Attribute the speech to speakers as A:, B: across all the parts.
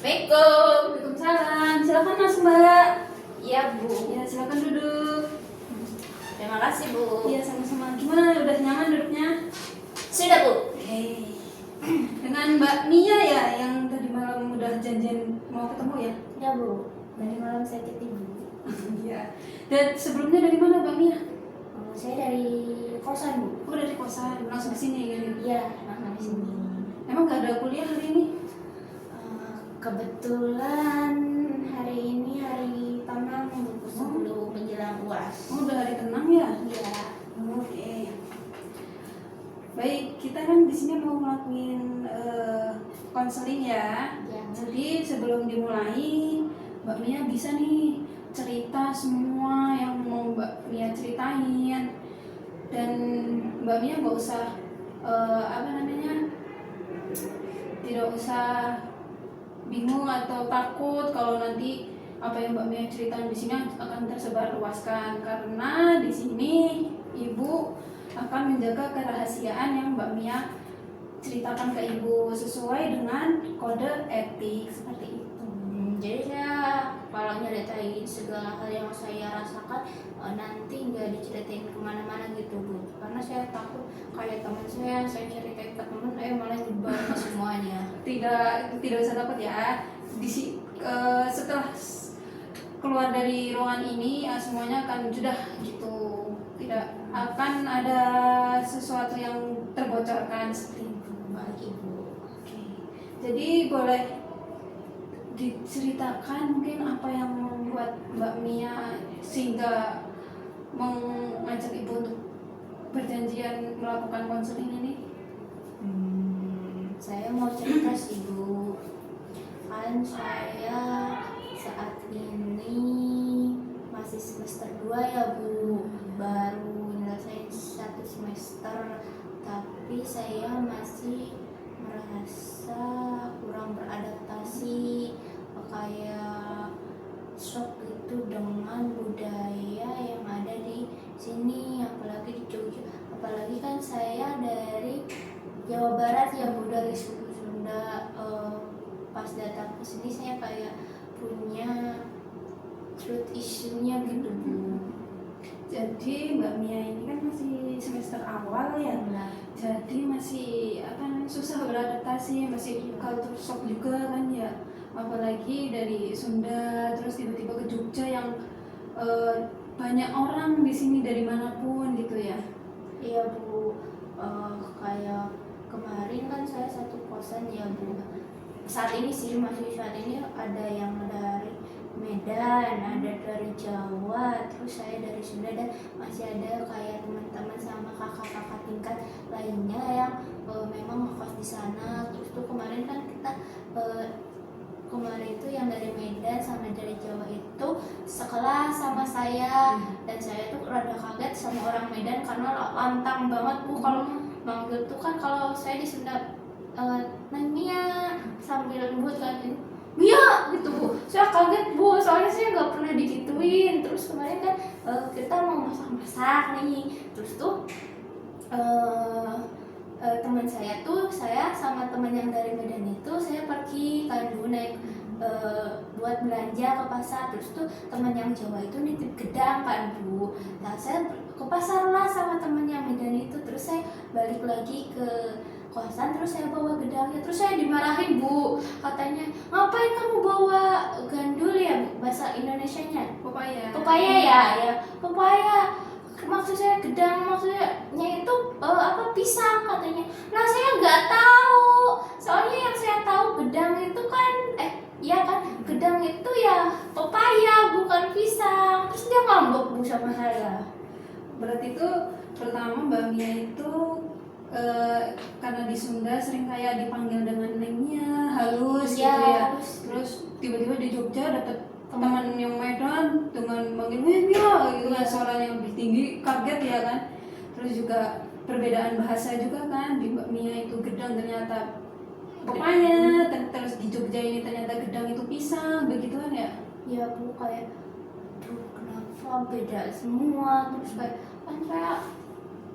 A: Assalamualaikum.
B: Waalaikumsalam. Silakan masuk, Mbak.
A: Iya Bu.
B: Ya, silakan duduk.
A: Terima kasih Bu.
B: Iya, sama-sama. Gimana? Udah nyaman duduknya?
A: Sudah Bu.
B: Oke. Dengan Mbak Mia ya, yang tadi malam udah janjian mau ketemu ya?
A: Ya Bu. Dari malam saya ketemu.
B: Iya. Dan sebelumnya dari mana Mbak Mia?
A: Saya dari kosan Bu.
B: Oh, dari kosan. Langsung ke sini kan?
A: Iya, langsung di sini.
B: Emang nggak ada kuliah hari ini?
A: Kebetulan hari ini hari tenang Bu, sebelum menjelang UAS.
B: Oh, udah hari tenang ya?
A: Iya.
B: Oke. Baik, kita kan di sini mau ngelakuin konseling ya.
A: Ya.
B: Jadi sebelum dimulai, Mbak Mia bisa nih cerita semua yang mau Mbak Mia ceritain. Dan Mbak Mia nggak usah tidak usah bingung atau takut kalau nanti apa yang Mbak Mia ceritain di sini akan tersebar luaskan, karena di sini Ibu akan menjaga kerahasiaan yang Mbak Mia ceritakan ke Ibu sesuai dengan kode etik seperti itu.
A: Jadi saya kalau nyeritain segala hal yang saya rasakan nanti nggak diceritain kemana-mana gitu Bu, karena saya takut kayak teman saya ceritain ke teman malah nyebar semuanya.
B: Tidak usah takut ya. Setelah keluar dari ruangan ini semuanya akan sudah gitu, tidak akan ada sesuatu yang terbocorkan seperti itu.
A: Baik Ibu.
B: Oke. Jadi boleh diceritakan mungkin apa yang membuat Mbak Mia sehingga mengajak Ibu untuk berjanjian melakukan konseling ini?
A: Saya mau cerita sih Bu, kan saya saat ini masih semester 2 ya Bu, baru nyelesain 1 semester, tapi saya masih merasa kurang beradaptasi, kayak shock gitu dengan budaya yang ada di sini, apalagi di Jogja. Apalagi kan saya dari Jawa Barat ya Bu, dari suku Sunda. Pas datang ke sini saya kayak punya truth issue-nya gitu Bu.
B: Jadi Mbak Mia ini kan masih semester awal ya, jadi masih susah beradaptasi, masih culture shock juga kan ya, apalagi dari Sunda terus tiba-tiba ke Jogja yang banyak orang di sini dari manapun gitu ya.
A: Iya Bu, kayak kemarin kan saya satu kosan ya Bu. Saat ini sih masih saat ini ada yang dari Medan, ada dari Jawa, terus saya dari Sunda, dan masih ada kayak teman-teman sama kakak-kakak tingkat lainnya yang memang ngekos di sana. Terus tuh kemarin kan kita kemarin itu yang dari Medan sama dari Jawa itu sekelas sama saya, dan saya tuh rada kaget sama orang Medan karena lantang banget Bu kalau manggil tuh. Kan kalau saya di Sunda Neng Mia sambil lembut kan, Mia gitu Bu. Saya kaget Bu, soalnya saya nggak pernah digituin. Terus kemarin kan kita mau masak-masak nih, terus tuh teman saya tuh, saya sama teman yang dari Medan itu saya pergi kan Bu, naik buat belanja ke pasar. Terus tuh teman yang Jawa itu nitip gedang kan Bu. Nah saya ke pasar lah sama teman yang Medan itu. Terus saya balik lagi ke kosan, terus saya bawa gedangnya, terus saya dimarahin Bu, katanya ngapain kamu bawa gandul ya Bu, bahasa Indonesianya
B: Pepaya
A: ya pepaya, maksud saya gedang, maksudnya itu pisang katanya. Nah saya nggak tahu, soalnya yang saya tahu gedang itu kan iya kan, gedang itu ya pepaya bukan pisang. Terus dia ngambek Bu sama saya.
B: Berarti itu pertama Mbak Mia itu karena di Sunda sering kayak dipanggil dengan Nengnya, halus gitu ya. Terus tiba-tiba di Jogja dapet teman yang Medan dengan manggil Mia gitu kan, suaranya lebih tinggi, kaget ya kan. Terus juga perbedaan bahasa juga kan, di Mbak Mia itu gedang ternyata pepaya, terus di Jogja ini ternyata gedang itu pisang, begituan ya.
A: Ya Bu, kayak kenapa beda semua. Terus kayak kan saya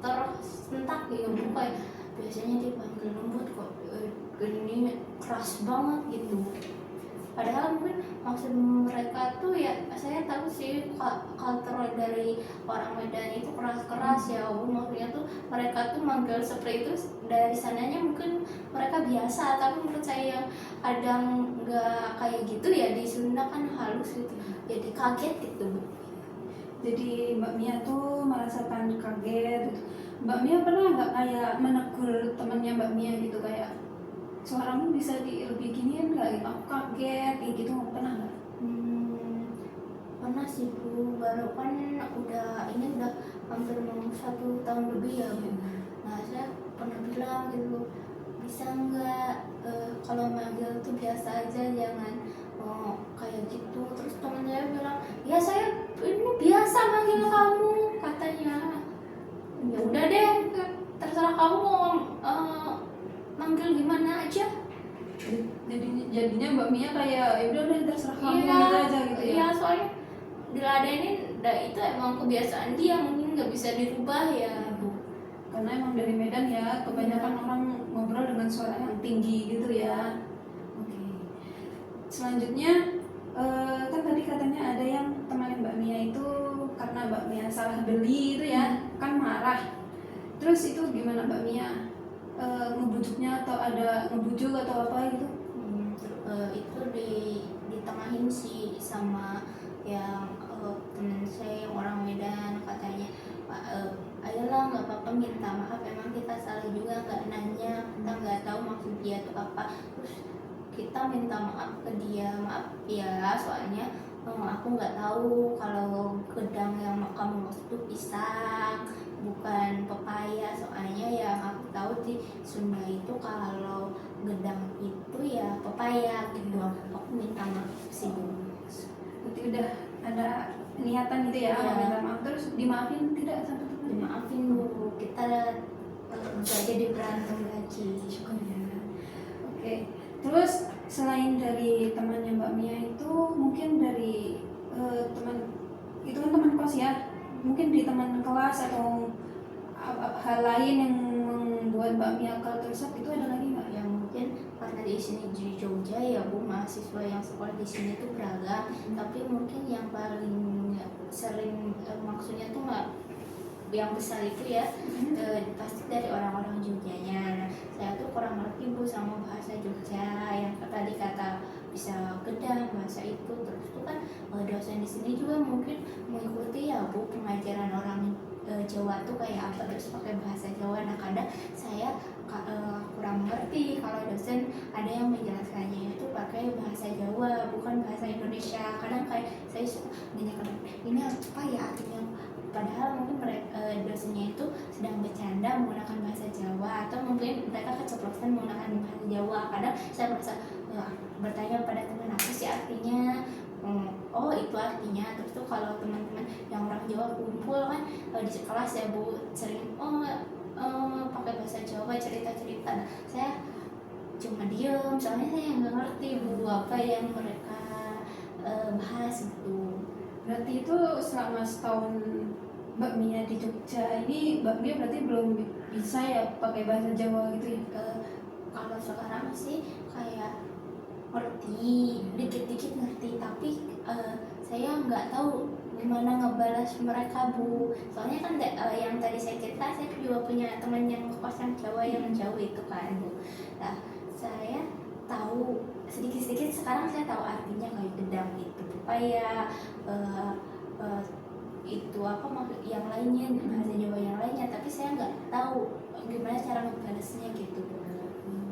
A: tersentak gitu Bu, kayak biasanya dipanggil lembut kok ini keras banget gitu. padahal mungkin maksud mereka tuh ya saya tahu sih culture dari orang Medan itu keras-keras ya Bu, maksudnya tuh mereka tuh manggil seperti itu dari sananya mungkin mereka biasa, tapi menurut saya yang kadang nggak kayak gitu ya di Sunda kan halus gitu, jadi kaget gitu Bu.
B: Jadi Mbak Mia tuh merasakan kaget gitu. Mbak Mia pernah nggak kayak menegur temannya Mbak Mia gitu, kayak suaramu bisa lebih giniin nggak gitu, aku kaget kayak gitu, pernah nggak?
A: Pernah sih Bu, baru kan udah hampir mau 1 tahun lebih ya Bu. Nah saya pernah bilang gitu, bisa nggak kalau manggil tuh biasa aja, jangan kayak gitu. Terus teman saya bilang, ya saya ini biasa manggil kamu katanya. Ya udah deh, terserah kamu mau manggil gimana aja.
B: Jadinya Mbak Mia kayak ya udah terserah kamu gitu aja gitu ya.
A: Iya, soalnya diladenin itu emang kebiasaan dia, mungkin nggak bisa dirubah ya Bu.
B: Karena emang dari Medan ya, kebanyakan orang ngobrol dengan suara yang tinggi gitu ya. Oke. Selanjutnya kan tadi katanya ada yang teman Mbak Mia itu karena Mbak Mia salah beli itu ya, kan marah. Terus itu gimana Mbak Mia? Ngebujuknya atau ada ngebujuk atau apa gitu?
A: Itu ditengahin sih sama yang temen saya yang orang Medan, katanya ayolah nggak apa-apa minta maaf, emang kita salah juga nggak nanya, kita nggak tahu maksud dia itu apa. Terus kita minta maaf ke dia, maaf ya soalnya aku nggak tahu kalau gedang yang kamu maksud itu pisang bukan pepaya, soalnya yang aku tahu di Sunda itu kalau gedang itu ya pepaya gitu. Aku minta maaf sih Bu.
B: Berarti udah ada niatan gitu ya, mau minta maaf, terus dimaafin tidak sama teman?
A: Dimaafin Bu, kita nggak jadi berantem lagi, syukur ya.
B: Oke. Terus selain dari temannya Mbak Mia itu, mungkin dari teman itu kan teman kos ya, mungkin di teman kelas atau hal lain yang membuat Mbak Mia kalau tersesat itu ada lagi nggak?
A: Ya mungkin karena di sini di Jogja ya Bu, mahasiswa yang sekolah di sini tuh beragam, tapi mungkin yang paling sering maksudnya tuh nggak yang besar itu ya pasti dari orang-orang Jogjanya. Nah, saya tuh kurang ngerti Bu sama bahasa Jogja yang tadi kata bisa gedang bahasa itu. Terus tuh kan dosen di sini juga mungkin mengikuti ya Bu pengajaran orang Jawa tuh kayak apa, terus pakai bahasa Jawa. Nah kadang saya kurang ngerti kalau dosen ada yang menjelaskannya itu pakai bahasa Jawa bukan bahasa Indonesia. Kadang kayak saya suka menanyakan ini apa ya artinya, padahal mungkin dosennya itu sedang bercanda menggunakan bahasa Jawa, atau mungkin mereka keceplosan menggunakan bahasa Jawa. Kadang saya merasa bertanya pada teman apa sih artinya, oh itu artinya. Terus tuh kalau teman-teman yang orang Jawa kumpul kan di kelas ya Bu, sering pakai bahasa Jawa cerita-cerita. Nah, saya cuma diem soalnya saya nggak ngerti Bu apa yang mereka bahas gitu.
B: Berarti itu selama setahun Mbak Mia di Jogja ini, Mbak Mia berarti belum bisa ya pakai bahasa Jawa gitu ya?
A: Kalau sekarang sih kayak ngerti, dikit-dikit ngerti, tapi saya nggak tahu gimana ngebalas mereka Bu. Soalnya kan yang tadi saya cerita, saya juga punya teman yang kosan Jawa yang jauh itu kan Bu. Nah saya tahu sedikit-sedikit sekarang, saya tahu artinya kayak gedang itu pepaya, itu apa maksud yang lainnya bahasa Jawa yang lainnya, tapi saya nggak tahu gimana cara ngebalasnya gitu.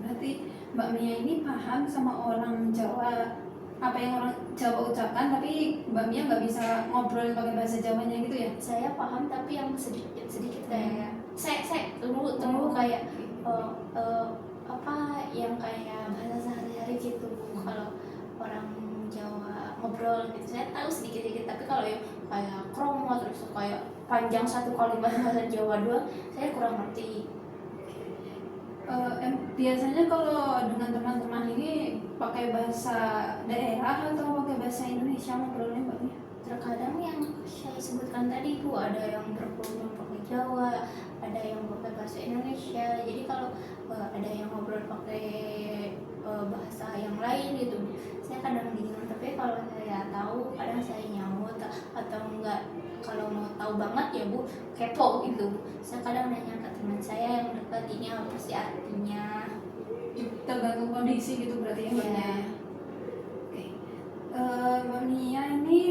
B: Berarti Mbak Mia ini paham sama orang Jawa, apa yang orang Jawa ucapkan, tapi Mbak Mia nggak bisa ngobrol pakai bahasa Jawanya gitu ya?
A: Saya paham tapi yang sedikit kayak saya tunggu kayak apa yang kayak bahasa sehari-hari gitu. Kalau orang Jawa ngobrol gitu saya tahu sedikit-sedikit, tapi kalau yang kayak kromo terus kayak panjang satu kalimat bahasa Jawa doang saya kurang ngerti.
B: Biasanya kalau dengan teman-teman ini pakai bahasa daerah atau pakai bahasa Indonesia ngobrolnya Mbak Mia?
A: Terkadang yang saya sebutkan tadi Bu, ada yang berkelompok pakai Jawa, ada yang pakai bahasa Indonesia. Jadi kalau ada yang ngobrol pakai bahasa yang lain gitu. Saya kadang bingung, tapi kalau saya tahu kadang saya nyaut atau enggak, kalau mau tahu banget ya Bu kepo gitu. Saya kadang nanya ke teman saya yang dekat, ini apa sih artinya.
B: Tergantung kondisi gitu berarti ya.
A: Iya.
B: Oke. Mbak Mia ini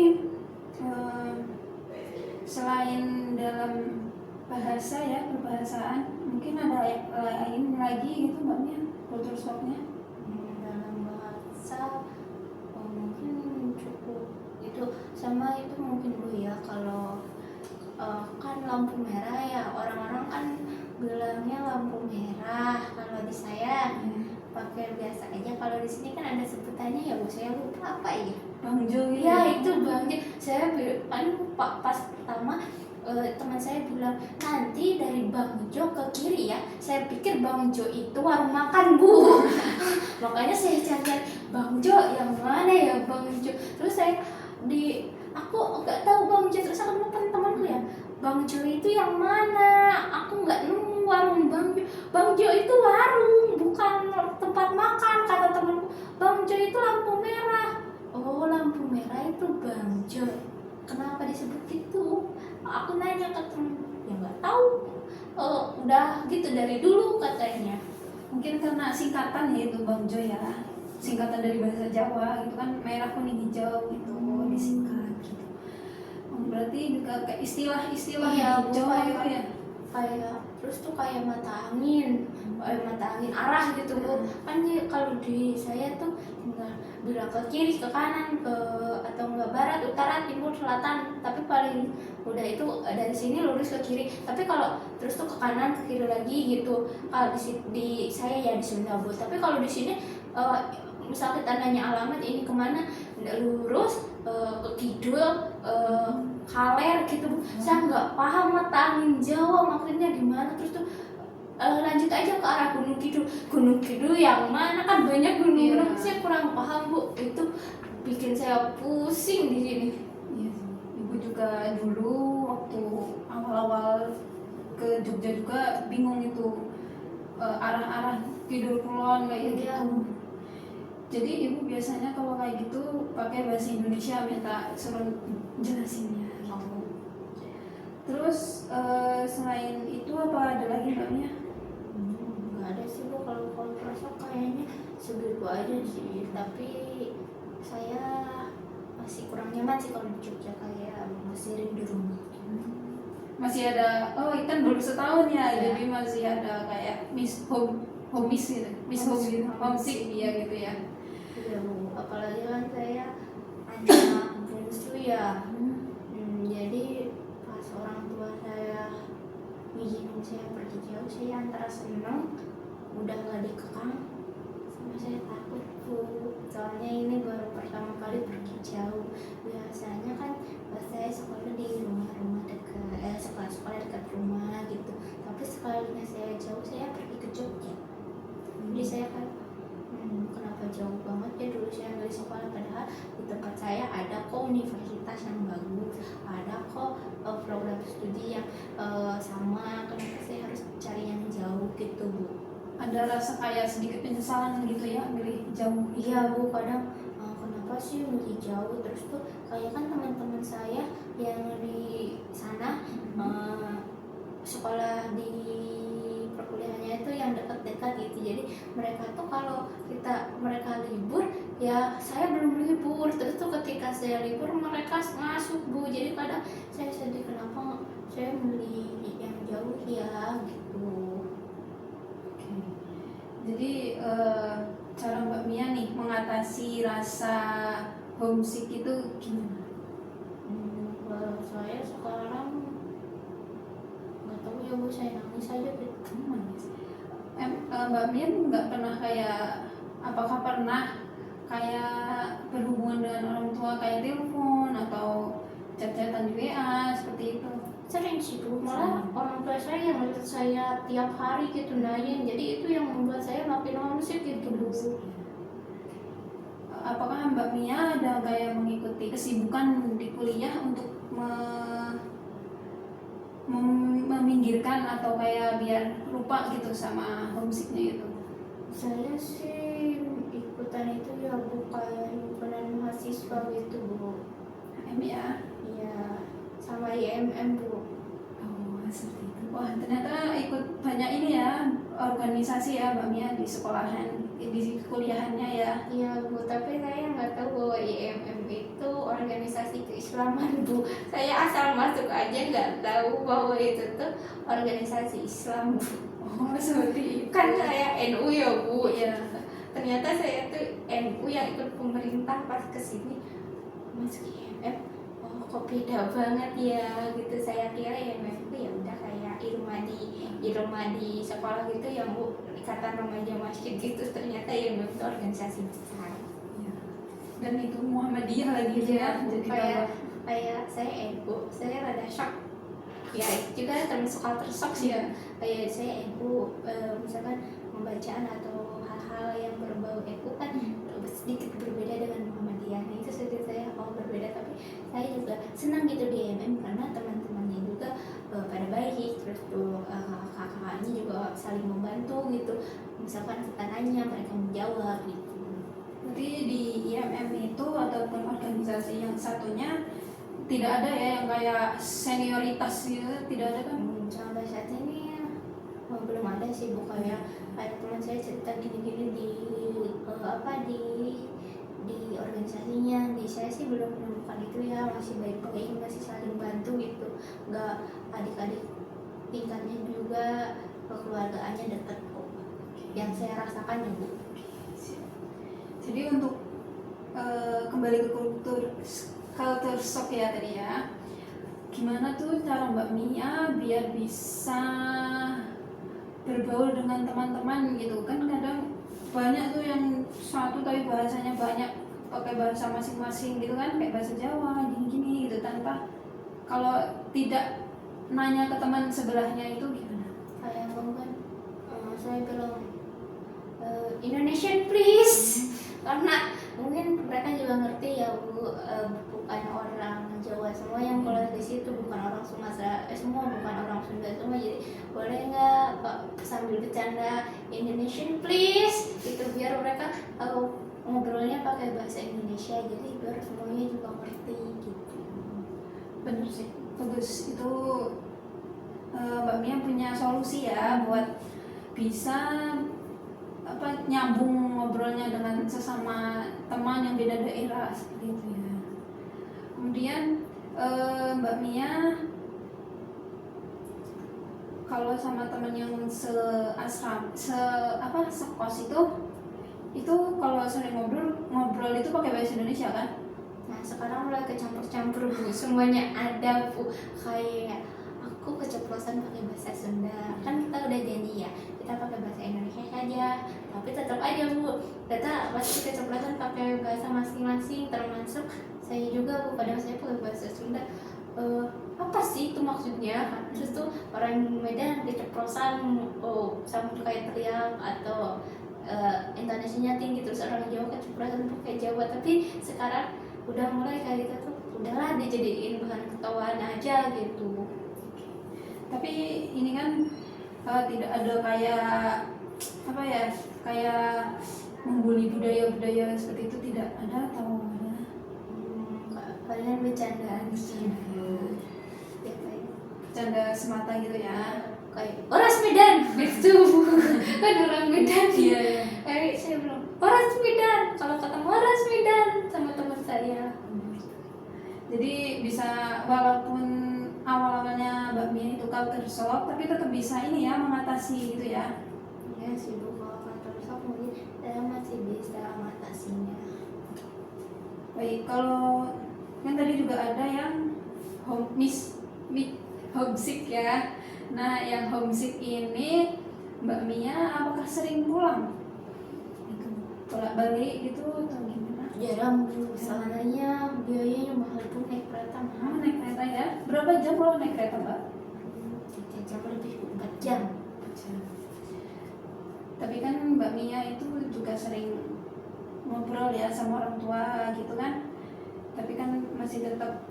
B: selain dalam bahasa ya, perbahasaan, mungkin ada lain lagi gitu Mbak Mia kultur shocknya?
A: Dalam bahasa mungkin cukup itu, sama itu mungkin Bu ya, kalau kan lampu merah ya, orang-orang kan bilangnya lampu merah, kalau di saya pakai biasa aja. Kalau di sini kan ada sebutannya ya Bu, saya lupa apa ya.
B: Bang Jo gitu.
A: Ya itu Bang Jo. Saya paling pas pertama teman saya bilang nanti dari Bang Jo ke kiri ya. Saya pikir Bang Jo itu warung makan Bu. Makanya saya cari Bang Jo yang mana ya Bang Jo. Terus aku nggak tahu Bang Jo. Terus aku telepon temanku ya, Bang Jo itu yang mana? Aku nggak nemu warung Bang Jo. Bang Jo itu warung, bukan tempat makan, kata temanku. Bang Jo itu lampu merah. Oh, lampu merah itu Bang Jo. Kenapa disebut gitu? Aku nanya ke temen, ya nggak tahu. Udah gitu dari dulu katanya.
B: Mungkin karena singkatan ya itu Bang Jo ya, singkatan dari bahasa Jawa gitu kan, merah kuning hijau gitu disingkat gitu. Berarti juga kayak istilah-istilah
A: Iya,
B: Jawa
A: kayak
B: itu ya.
A: terus tuh kayak mata angin arah gitu Bu. Kan kalau di saya tuh tinggal bilang ke kiri, ke kanan, ke atau enggak barat, utara, timur, selatan. Tapi paling udah itu dari sini lurus ke kiri. Tapi kalau terus tuh ke kanan, ke kiri lagi gitu. Kalau di saya ya di Sunda Bu. Tapi kalau di sini misal kita nanya alamat ini kemana, lurus ke kidul, kaler gitu Bu. Saya nggak paham mata angin Jawa maksudnya gimana. Terus tuh lanjut aja ke arah Gunung Kidul yang mana, kan banyak gunung-gunung. Saya kurang paham Bu, itu bikin saya pusing di sini.
B: Iya, Ibu juga dulu waktu awal-awal ke Jogja juga bingung itu arah-arah kidul kulon kayak gitu. Jadi Ibu biasanya kalau kayak gitu pakai bahasa Indonesia, minta suruh jelasinnya gitu. Terus selain itu apa ada lagi Mbak Mia?
A: Nggak ada sih Bu, kalau perasaan kayaknya segitu aja sih. Tapi saya masih kurang nyaman sih kalau di Jogja, kayak masih rindu rumah.
B: Masih ada, oh kan baru setahun ya,
A: Ya.
B: jadi masih ada kayak miss miss gitu, miss home gitu, homesick dia gitu ya.
A: Iya Bu, apalagi kan saya anak bungsu ya. Jadi pas orang tua saya ngizinin saya pergi jauh, saya antara seneng, udah gak dikekang, sama saya takut Bu. Soalnya ini baru pertama kali pergi jauh. Biasanya kan saya sekolah di rumah-rumah dekat, sekolah-sekolah dekat rumah gitu. Tapi sekalinya saya jauh, saya pergi ke Jogja. Jadi saya kan kenapa jauh banget ya, dulu saya nggak di sekolah, padahal di tempat saya ada kok universitas yang bagus, ada kok program studi yang sama. Kenapa saya harus cari yang jauh gitu Bu?
B: Ada rasa kayak sedikit penyesalan gitu ya milih jauh.
A: Iya Bu, kadang kenapa sih milih jauh. Terus tuh kayak kan teman-teman saya yang di sana sekolah di perkuliahannya itu yang dekat-dekat gitu. Jadi mereka tuh kalau mereka libur ya saya belum libur. Terus tuh ketika saya libur mereka masuk Bu. Jadi kadang saya sedih, kenapa saya milih yang jauh ya gitu.
B: Jadi cara Mbak Mia nih mengatasi rasa homesick itu gimana?
A: Kalau saya sekarang nggak tahu ya Bu, saya nangis aja gitu.
B: Mbak Mia nggak pernah kayak, apakah pernah kayak berhubungan dengan orang tua kayak telepon atau chat-chatan di WA seperti itu?
A: Sering sih Bu, malah orang tua saya yang ngeliat saya tiap hari gitu nanyain. Jadi itu yang membuat saya makin homesick gitu Bu.
B: Apakah Mbak Mia ada kayak mengikuti kesibukan di kuliah untuk meminggirkan atau kayak biar lupa gitu sama homesicknya itu?
A: Saya sih ikutan itu ya Bu, kayak himpunan mahasiswa gitu Bu.
B: HM ya.
A: Iya, sama IMM Bu.
B: Oh, seperti itu. Wah, ternyata ikut banyak ini ya, organisasi ya Mbak Mia di sekolahan, di kuliahannya ya.
A: Iya Bu, tapi saya nggak tahu bahwa IMM itu organisasi keislaman Bu. Saya asal masuk aja nggak tahu bahwa itu tuh organisasi Islam Bu.
B: Oh, seperti itu.
A: Kan saya NU ya Bu.
B: Iya.
A: Ternyata saya tuh NU yang ikut pemerintah, pas kesini masuk IMM. Oh, kok beda banget ya gitu. Saya kira IMM itu ya udah kayak Irma di sekolah gitu ya Bu, ikatan remaja masjid gitu. Ternyata IMM itu organisasi besar.
B: Iya. Dan itu Muhammadiyah lagi gitu ya. Jadi
A: Kayak saya saya rada shock ya, itu juga termasuk culture shock sih ya. Kayak saya misalkan pembacaan atau hal-hal yang berbau kan sedikit berbeda dengan Muhammadiyah. Nah, itu saya berbeda, tapi saya juga senang gitu di IMM karena teman-temannya juga pada baik, terus tuh kakak-kakaknya juga saling membantu gitu. Misalkan kita nanya, mereka menjawab gitu.
B: Jadi di IMM itu ataupun organisasi yang satunya tidak ada ya yang kayak senioritas gitu, tidak ada kan?
A: Sampai saat ini belum ada sih Bu. Kayak teman saya cerita gini-gini di di organisasinya. Di saya sih belum menemukan itu ya, masih baik-baik, masih saling bantu gitu. Nggak, adik-adik tingkatnya juga kekeluargaannya dekat kok, yang saya rasakan ya Bu.
B: Jadi untuk kembali ke culture shock ya tadi ya, gimana tuh cara Mbak Mia biar bisa berbaur dengan teman-teman gitu kan? Kadang banyak tuh yang satu tapi bahasanya banyak, pakai bahasa masing-masing gitu kan, kayak bahasa Jawa gini-gini gitu, tanpa kalau tidak nanya ke teman sebelahnya itu gimana?
A: Kayak kan saya bilang Indonesian please, karena mungkin mereka juga ngerti ya Bu, bukan orang Jawa semua yang kalau di situ, bukan orang Sumatera semua, bukan orang Sunda semua. Jadi boleh nggak Pak sambil bercanda Indonesian please itu, biar mereka ngobrolnya pakai bahasa Indonesia, jadi biar semuanya juga ngerti gitu.
B: Bener sih, bagus itu. Mbak Mia punya solusi ya buat bisa nyambung ngobrolnya dengan sesama teman yang beda daerah seperti itu ya. Kemudian Mbak Mia kalau sama teman yang sekos itu kalau sering ngobrol itu pakai bahasa Indonesia kan?
A: Nah sekarang mulai kecampur-campur Bu, semuanya ada Bu. Kayak aku keceplosan pakai bahasa Sunda, kan kita udah janji ya kita pakai bahasa Indonesia saja, tapi tetap aja Bu, kita pasti keceplosan pakai bahasa masing-masing. Termasuk saya juga Bu, kadang saya pakai bahasa Sunda. Apa sih itu maksudnya? Terus tuh orang Medan keceplosan sama kayak teriak atau intonasinya tinggi, terus orang Jawa keceplosan pakai Jawa. Tapi sekarang udah mulai kayak gitu tuh, udahlah dijadiin bahan ketawaan aja gitu.
B: Tapi ini kan tidak ada kayak membuli budaya seperti itu, tidak ada atau ada?
A: Kalian bercandaan sih,
B: Bercanda semata gitu ya,
A: kayak orang Medan gitu. Kan orang Medan
B: iya.
A: Kayak saya bilang orang Medan, kalau ketemu orang Medan sama teman saya.
B: Jadi bisa, walaupun awal-awalnya Mbak Mia itu culture shock, tapi tetap bisa ini ya, mengatasi gitu ya.
A: Iya sih Bu, kalau culture shock mungkin saya masih bisa mengatasinya.
B: Baik, kalau yang tadi juga ada yang homesick ya. Nah, yang homesick ini Mbak Mia apakah sering pulang? Itu bolak-balik gitu atau gimana?
A: Jarang Bu, soalnya biayanya mahal Bu, naik kereta mahal.
B: Naik kereta ya? Berapa jam kalau naik kereta Mbak?
A: 3 jam lebih, 4 jam.
B: Tapi kan Mbak Mia itu juga sering ngobrol ya sama orang tua gitu kan, tapi kan masih tetap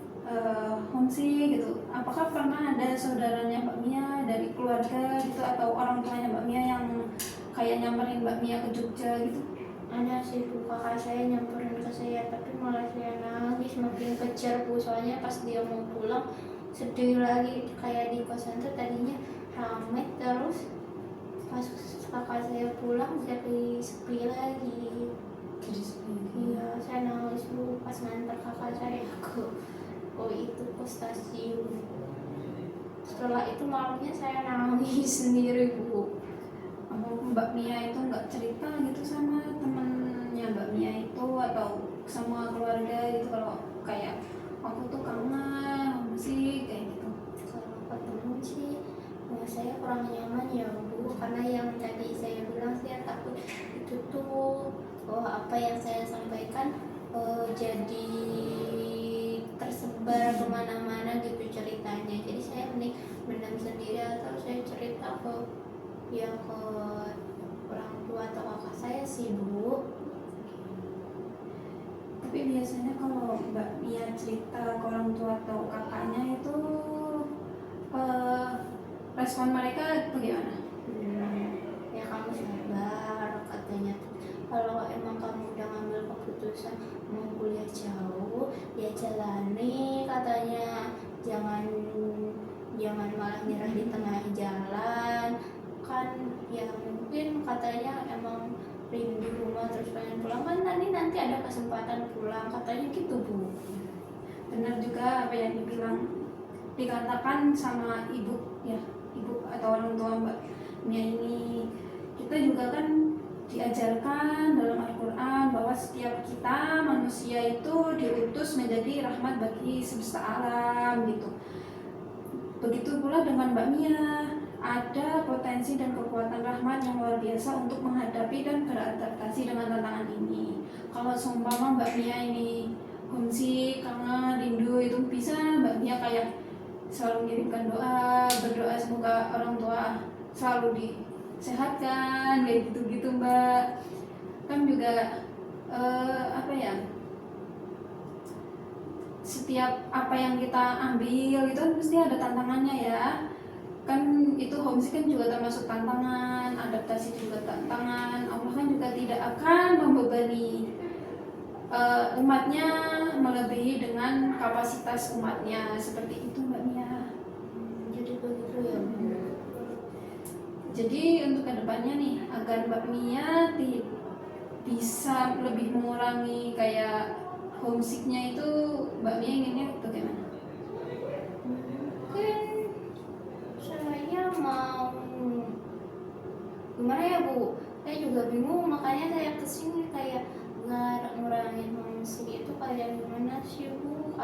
B: homesick gitu. Apakah pernah ada saudaranya Mbak Mia dari keluarga gitu atau orang tuanya Mbak Mia yang kayak nyamperin Mbak Mia ke Jogja gitu?
A: ada sih bu, kakak saya nyamperin ke saya tapi malah saya nangis makin kejar bu, soalnya pas dia mau pulang sedih lagi. Kayak di kosan tuh tadinya ramai, terus pas kakak saya pulang jadi sepi lagi.
B: Jadi
A: Iya, saya nangis bu pas nganter kakak saya ke stasiun. Setelah itu malamnya saya nangis sendiri bu.
B: Mbak Mia itu nggak cerita gitu sama temennya Mbak Mia itu atau sama keluarga gitu, kalau kayak aku tuh kangen sih kayak gitu?
A: Kalau ketemu sih ya saya kurang nyaman ya bu, karena yang tadi saya bilang saya takut itu tuh apa yang saya sampaikan jadi tersebar kemana-mana gitu ceritanya. Jadi saya mending mendam sendiri atau saya cerita ke orang tua atau kakak saya sih bu.
B: Tapi biasanya kalau Mbak Mia cerita ke orang tua atau kakaknya itu respon mereka bagaimana?
A: Ya kamu sabar katanya, kalau emang kamu udah ngambil keputusan mau kuliah jauh ya jalani katanya, jangan malah nyerah di tengah jalan kan. Ya mungkin katanya emang rindu rumah terus pengen pulang kan, nanti ada kesempatan pulang katanya gitu bu.
B: Benar juga apa yang dikatakan sama ibu atau orang tua Mbak Mia ini. Kita juga kan diajarkan dalam Al-Quran bahwa setiap kita manusia itu diutus menjadi rahmat bagi semesta alam gitu. Begitu pula dengan Mbak Mia, ada potensi dan kekuatan rahmat yang luar biasa untuk menghadapi dan beradaptasi dengan tantangan ini. Kalau seumpama Mbak Mia ini homesick, kangen, rindu, itu bisa Mbak Mia kayak selalu mengirimkan doa, berdoa semoga orang tua selalu disehatkan, kayak gitu-gitu Mbak. Kan juga setiap apa yang kita ambil itu pasti ada tantangannya ya. Kan itu homesick kan juga termasuk tantangan, adaptasi juga tantangan. Allah kan juga tidak akan membebani umatnya melebihi dengan kapasitas umatnya, seperti itu Mbak Mia.
A: Jadi begitu ya bu.
B: Jadi untuk kedepannya nih, agar Mbak Mia bisa lebih mengurangi kayak homesicknya itu, Mbak Mia inginnya bagaimana?
A: Mungkin saya mau gimana ya bu, saya juga bingung, makanya saya kesini kayak ngurangin homesick itu kayak gimana sih bu.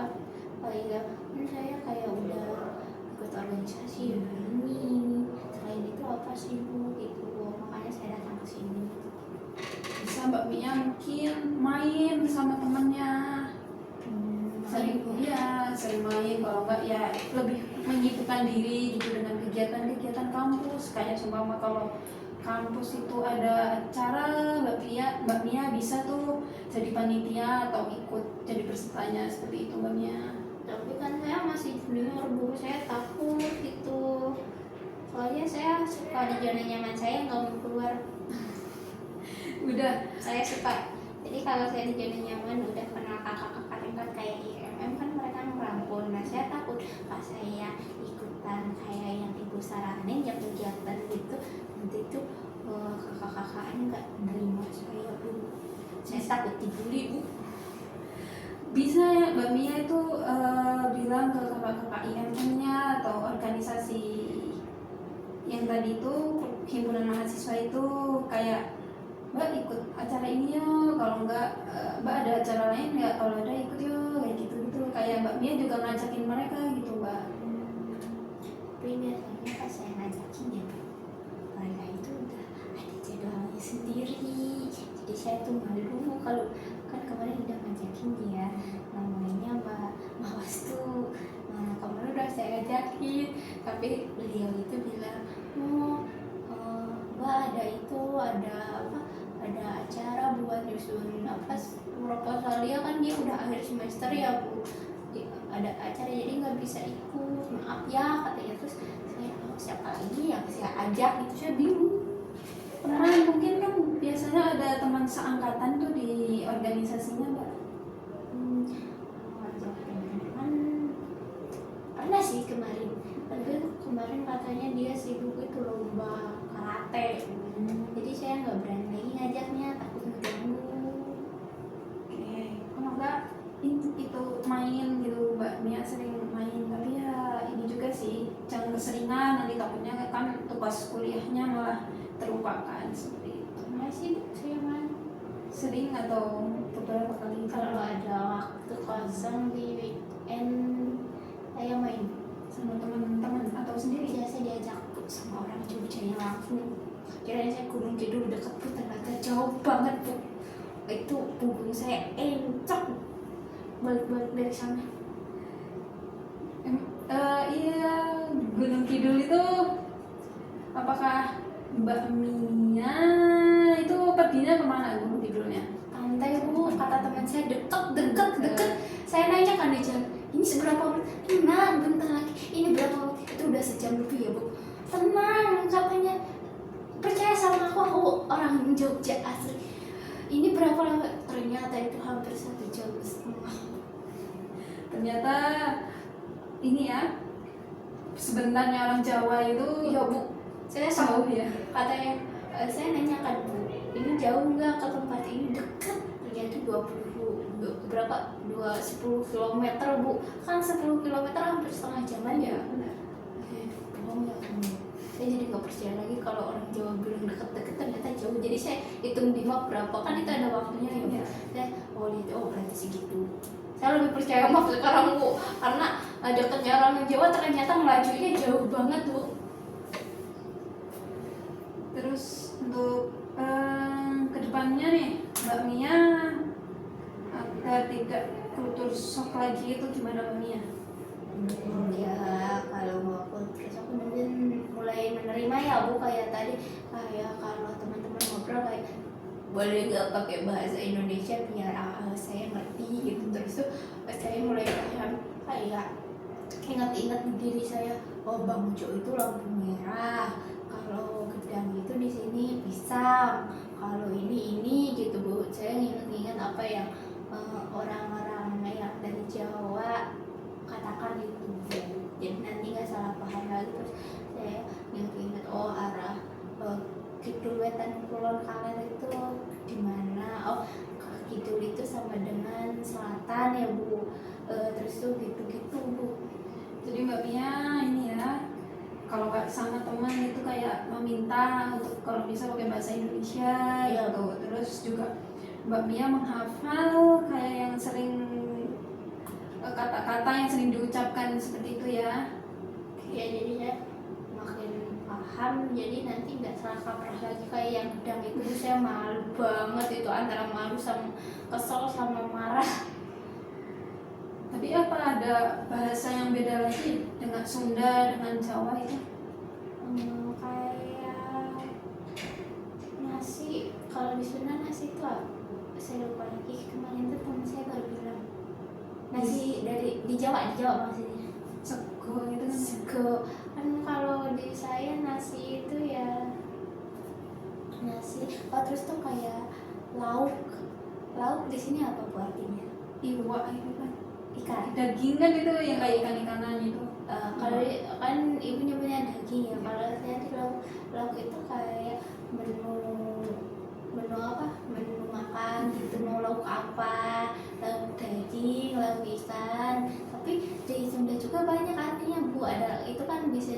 A: Kayak saya kayak udah ikut organisasi ini, selain itu apa sih bu gitu, makanya saya datang ke sini.
B: Bisa Mbak Mia mungkin main bersama temannya, sering main, kalau enggak ya lebih menyibukkan diri gitu dengan kegiatan-kegiatan kampus. Kayak seumpama kalau kampus itu ada acara, Mbak Mia bisa tuh jadi panitia atau ikut jadi pesertanya, seperti itu Mbak Mia.
A: Tapi kan saya masih junior bu, saya takut gitu, soalnya saya suka di zona nyaman, saya nggak mau keluar.
B: Udah,
A: Saya suka, jadi kalau saya di zona nyaman udah kenal kakak-kakak tingkat kayak IMM kan mereka merangkul. Nah saya takut pas saya ikutan kayak yang ibu saranin yang kegiatan gitu, nanti itu kakak-kakaknya nggak nerima saya bu, saya takut dibully bu.
B: bisa ya Mbak Mia itu bilang ke kakak-kakak IMM-nya atau organisasi yang tadi itu, himpunan mahasiswa itu, kayak Mbak ikut acara ini ya, kalau enggak Mbak ada acara lain nggak, kalau ada ikut yuk, kayak gitu-gitu. Kayak Mbak Mia juga ngajakin mereka gitu Mbak.
A: Tapi biasanya pas saya ngajakin ya mereka itu udah ada jadwalnya sendiri, jadi saya tuh malu kalau kan kemarin udah ngajakin dia, namanya Mbak Mawastu. Nah kemarin udah saya ngajakin tapi beliau itu bilang Mbak ada acara buat nyusun proposal dia, kan dia udah akhir semester ya bu, ada acara jadi nggak bisa ikut, maaf ya katanya. Terus saya siapa lagi yang saya ajak gitu, saya bingung.
B: Teman mungkin kan biasanya ada teman seangkatan pastinya Mbak?
A: Ngajak teman pernah sih kemarin, tapi kemarin katanya dia sibuk itu lomba karate, jadi saya nggak berani lagi ngajaknya, takut ngeganggu.
B: Oke, kalau Mbak itu main gitu, Mbak Mia sering main, tapi ya ini juga sih jangan keseringan, nanti takutnya kan tugas kuliahnya malah terlupakan seperti itu.
A: Masih saya main
B: Sering atau beberapa kali?
A: kalau ada waktu kosong di weekend saya main
B: Sama teman-teman atau sendiri?
A: biasa diajak sama orang Jogja yang langsung. Kirain saya Gunung Kidul deket tuh, ternyata jauh banget bu. Itu punggung saya encok balik-balik dari sana.
B: Iya, Gunung Kidul itu apakah Mbak Mia itu perginya kemana Gunung Kidulnya?
A: Pantai bu, kata teman saya deket. Saya nanya kan di jalan, ini seberapa menit? Tenang, bentar lagi. Ini berapa menit? Itu udah sejam lebih ya bu. Tenang, katanya. Percaya sama aku orang Jogja asli. Ini berapa lama? Ternyata itu hampir 1,5 jam.
B: Ternyata ini ya, sebenarnya orang Jawa itu
A: Ya bu, saya
B: jauh ya.
A: katanya saya nanya kan bu, ini jauh nggak ke tempat ini? Dekat, ternyata 10 kilometer bu, kan 10 kilometer hampir setengah jaman ya. Bohong ya kamu. Saya jadi nggak percaya lagi kalau orang Jawa bilang deket-deket ternyata jauh. Jadi saya hitung di map berapa, kan itu ada waktunya ya. Saya berarti segitu. Saya lebih percaya map sekarang bu, karena dekatnya orang Jawa ternyata melajunya jauh banget bu.
B: Terus untuk kedepannya nih Mbak Mia agar tidak kultur shock lagi itu gimana Mbak Mia?
A: Ya kalau mau podcast aku mungkin mulai menerima ya bu, kayak tadi kayak kalau teman-teman ngobrol kayak boleh nggak pakai bahasa Indonesia biar saya ngerti gitu. Terus tuh saya mulai paham, kayak ingat-ingat diri saya, oh Bang Jo itu lampu merah, kalau gedang itu di sini pisang, kalau ini gitu bu. Saya ingat-ingat apa yang orang-orang yang dari Jawa katakan itu, jadi nanti nggak salah paham lagi. Terus saya ingat-ingat, oh arah kidul wetan kulon kaler itu di mana? Oh kidul itu sama dengan selatan ya bu. Terus tuh gitu-gitu bu.
B: Jadi Mbak Mia ini ya, kalau nggak sama teman itu kayak meminta untuk kalau bisa pakai bahasa Indonesia
A: Iya.
B: gitu. Terus juga Mbak Mia menghafal kayak yang sering kata-kata yang sering diucapkan seperti itu ya.
A: Ya jadi saya makin paham, jadi nanti nggak salah kaprah lagi kayak yang gedang itu. Saya malu banget itu, antara malu sama kesel sama marah.
B: Tapi apa ada bahasa yang beda lagi dengan Sunda, dengan Jawa itu?
A: Kayak nasi, kalau di Sunda nasi itu apa? Saya lupa lagi, kemarin tuh teman saya baru bilang nasi dari di Jawa maksudnya.
B: Sego itu kan?
A: Sego kan, kalau di saya nasi itu ya nasi. Oh terus tuh kayak lauk di sini apa bu artinya?
B: Iwa itu kan
A: Ikan.
B: daging kan itu yang kayak ikan-ikanan itu.
A: Kalau kan ibu nyebutnya daging ya, kalau saya di lauk itu kayak menu apa, menu makan gitu, mau lauk apa, lauk daging, lauk ikan. Tapi di Sunda juga banyak artinya bu, ada itu kan bisa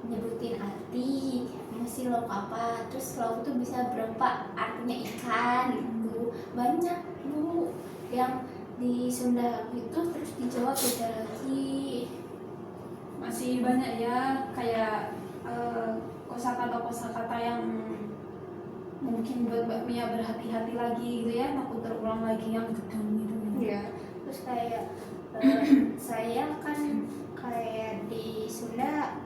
A: nyebutin arti mesti lauk apa, terus lauk itu bisa berapa artinya ikan gitu, banyak bu yang di Sunda gitu. Terus di Jawa beda lagi.
B: Masih banyak ya kayak kosakata yang mungkin buat Mbak Mia berhati-hati lagi gitu ya, takut terulang lagi yang gedang gitu.
A: Iya. Terus kayak saya kan kayak di Sunda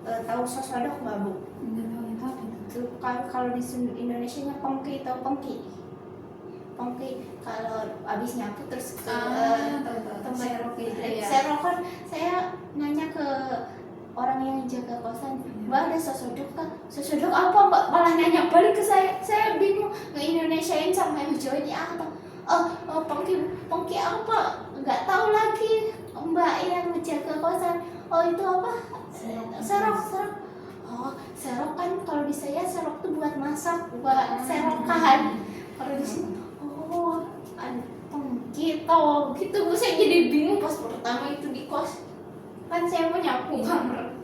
A: tahu sosodok nggak bu?
B: Nggak tahu itu apa itu.
A: Itu kalau di Indonesia nya pongki, tahu pongki? Pongki kalau abis nyapu terus ke
B: tahu serok gitu ya.
A: serok kan. Saya nanya ke orang yang jaga kosan, mbak ada sosodok kan? Sosodok apa mbak? Malah nanya balik ke saya bingung nge-Indonesiain sama yang Jawa ini apa. Pengki apa? Nggak tahu lagi Mbak yang menjaga kosan. Oh itu apa? Serok. Serok kan kalau di saya serok tuh buat masak, buat serokan. Kalau di sini, ada pengki tahu gitu. Saya jadi bingung pas pertama itu di kos. Kan saya mau nyapu kamar.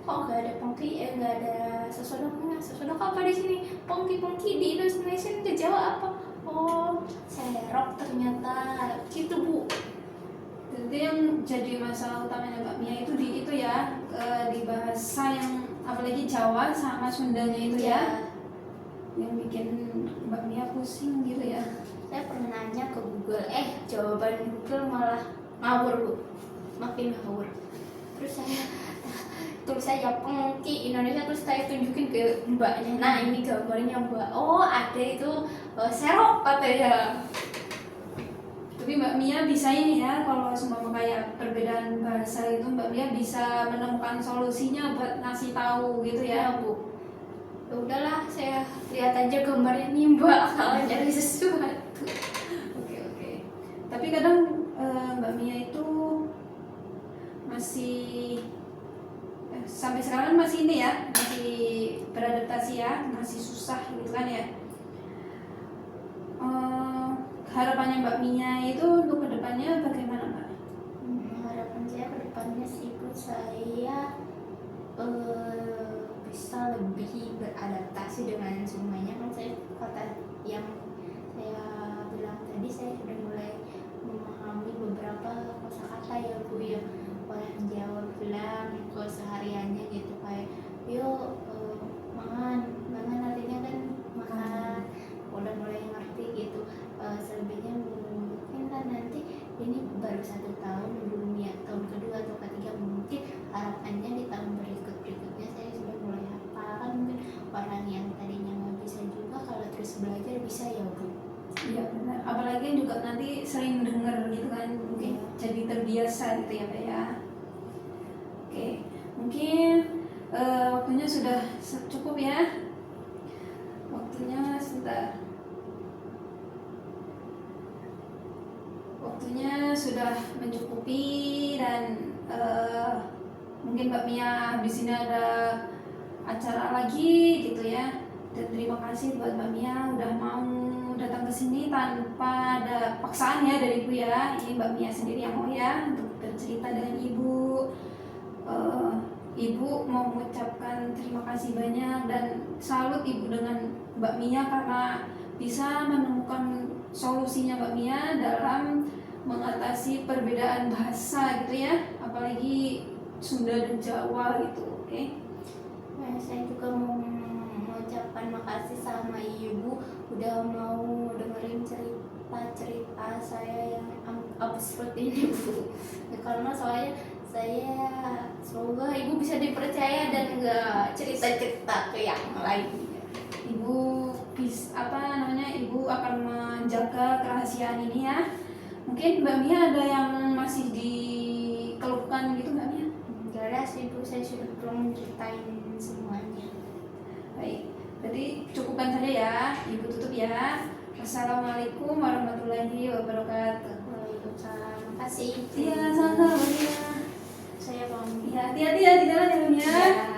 A: Kok nggak ada pengki? Nggak ada sesodoknya. Sesodok apa di sini? Pengki di Indonesia di Jawa apa? Oh, serok ternyata gitu Bu.
B: Jadi yang jadi masalah utamanya Mbak Mia itu di itu ya, di bahasa yang apalagi Jawa sama Sundanya itu ya, yang bikin Mbak Mia pusing gitu ya.
A: Saya pernah nanya ke Google, jawaban Google malah ngawur Bu, makin ngawur. Terus saya tulis saja pengki Indonesia, terus saya tunjukin ke Mbaknya. Nah ini gambarnya Mbak. Oh ada itu serok katanya.
B: Tapi Mbak Mia bisa ini ya, kalau semua kayak perbedaan bahasa itu Mbak Mia bisa menemukan solusinya buat ngasih tahu gitu ya
A: Bu. Ya udahlah, saya lihat aja gambarnya nih Mbak kalau cari sesuatu.
B: Oke. Tapi kadang Mbak Mia itu masih sampai sekarang masih ini ya, masih beradaptasi ya, masih susah gitu kan ya. Harapannya Mbak Mia itu untuk kedepannya bagaimana Mbak?
A: Harapan saya kedepannya sih Bu, saya bisa lebih beradaptasi dengan semuanya. Kan saya kata yang saya bilang tadi, saya sudah mulai memahami beberapa kosakata ya Bu, yang orang Jawa bilang kesehariannya gitu, kayak yuk mangan artinya kan makan, udah mulai ngerti gitu. Selebihnya mungkin kan nanti ini baru 1 tahun, belum ya tahun kedua atau ketiga, mungkin harapannya di tahun berikutnya saya sudah mulai hafal. Kan mungkin orang yang tadinya nggak bisa juga kalau terus belajar bisa ya Bu.
B: Iya benar, apalagi juga nanti sering dengar gitu kan, mungkin jadi terbiasa gitu ya Mbak ya. Oke, mungkin waktunya sudah cukup ya. Waktunya sebentar. Waktunya sudah mencukupi dan mungkin Mbak Mia di sini ada acara lagi gitu ya. Dan terima kasih buat Mbak Mia udah mau datang ke sini tanpa ada paksaan ya dari Ibu ya. Ini Mbak Mia sendiri yang mau ya untuk bercerita dengan Ibu. Ibu mau mengucapkan terima kasih banyak dan salut Ibu dengan Mbak Mia karena bisa menemukan solusinya Mbak Mia dalam mengatasi perbedaan bahasa gitu ya, apalagi Sunda dan Jawa gitu. Oke.
A: Nah, saya juga mau mengucapkan makasih sama Ibu udah mau dengerin cerita saya yang absurd ini Bu. Ya, karena soalnya saya semoga Ibu bisa dipercaya dan nggak cerita-cerita ke yang lain.
B: Ibu Ibu akan menjaga kerahasiaan ini ya. Mungkin Mbak Mia ada yang masih dikeluhkan gitu Mbak Mia?
A: Enggak ada sih Bu, saya sudah belum ceritain semuanya.
B: Baik, berarti cukupkan saja ya. Ibu tutup ya. Assalamualaikum warahmatullahi wabarakatuh.
A: Waalaikumsalam. Makasih.
B: Iya, sama-sama Mbak Mia.
A: Saya pamit.
B: Ya, hati-hati ya di jalan ya Mbak Mia.
A: Ya.